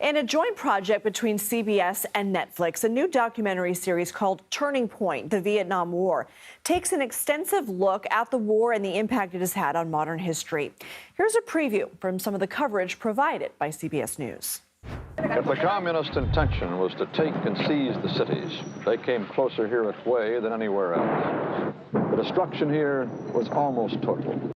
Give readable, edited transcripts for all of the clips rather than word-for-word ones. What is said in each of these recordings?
In a joint project between CBS and Netflix, a new documentary series called Turning Point, The Vietnam War, takes an extensive look at the war and the impact it has had on modern history. Here's a preview from some of the coverage provided by CBS News. If the communist intention was to take and seize the cities, they came closer here at Hue than anywhere else. The destruction here was almost total.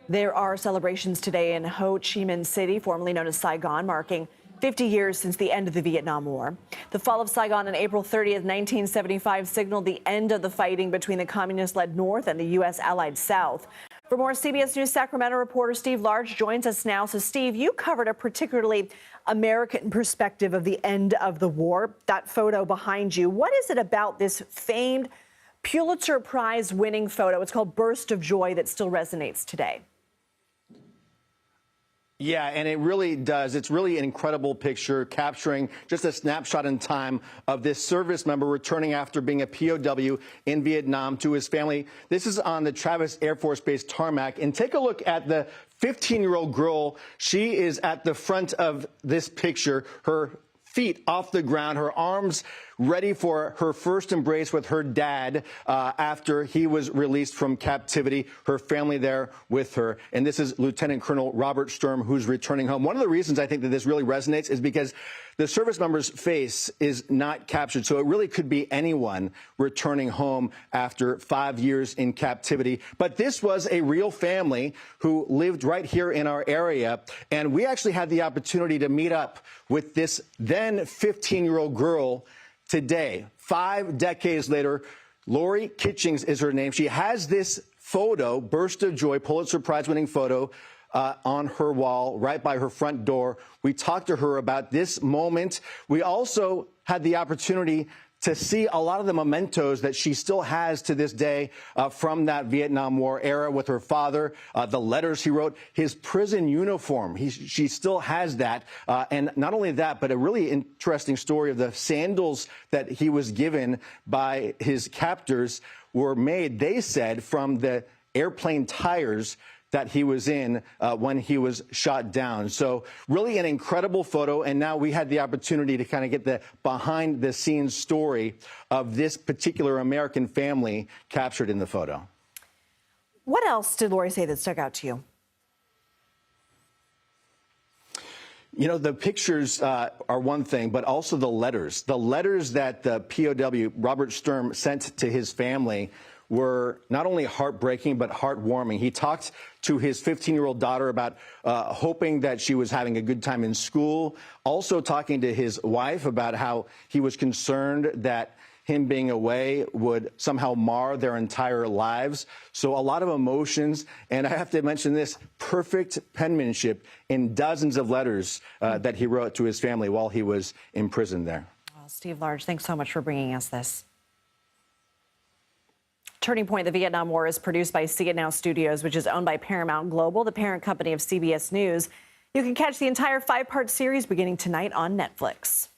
There are celebrations today in Ho Chi Minh City, formerly known as Saigon, marking 50 years since the end of the Vietnam War. The fall of Saigon on April 30th, 1975 signaled the end of the fighting between the communist-led North and the U.S. allied South. For more, CBS News Sacramento reporter Steve Large joins us now. So, Steve, you covered a particularly American perspective of the end of the war. That photo behind you. What is it about this famed Pulitzer Prize-winning photo? It's called Burst of Joy that still resonates today. Yeah, and it really does. It's really an incredible picture capturing just a snapshot in time of this service member returning after being a POW in Vietnam to his family. This is on the Travis Air Force Base tarmac. And take a look at the 15-year-old girl. She is at the front of this picture, her feet off the ground, her arms ready for her first embrace with her dad after he was released from captivity, her family there with her. And this is Lieutenant Colonel Robert Sturm, who's returning home. One of the reasons I think that this really resonates is because the service member's face is not captured. So it really could be anyone returning home after 5 years in captivity. But this was a real family who lived right here in our area. And we actually had the opportunity to meet up with this then 15-year-old girl today. 5 decades later, Lori Kitchings is her name. She has this photo, Burst of Joy, Pulitzer Prize-winning photo, on her wall right by her front door. We talked to her about this moment. We also had the opportunity to see a lot of the mementos that she still has to this day from that Vietnam War era with her father, the letters he wrote, his prison uniform. She still has that. And not only that, but a really interesting story of the sandals that he was given by his captors were made, they said, from the airplane tires that he was in when he was shot down. So really an incredible photo. And now we had the opportunity to kind of get the behind the scenes story of this particular American family captured in the photo. What else did Lori say that stuck out to you? You know, the pictures are one thing, but also the letters that the POW, Robert Sturm, sent to his family were not only heartbreaking, but heartwarming. He talked to his 15-year-old daughter about hoping that she was having a good time in school, also talking to his wife about how he was concerned that him being away would somehow mar their entire lives. So a lot of emotions. And I have to mention this, perfect penmanship in dozens of letters that he wrote to his family while he was in prison there. Well, Steve Large, thanks so much for bringing us this. Turning Point, the Vietnam War is produced by See It Now Studios, which is owned by Paramount Global, the parent company of CBS News. You can catch the entire 5-part series beginning tonight on Netflix.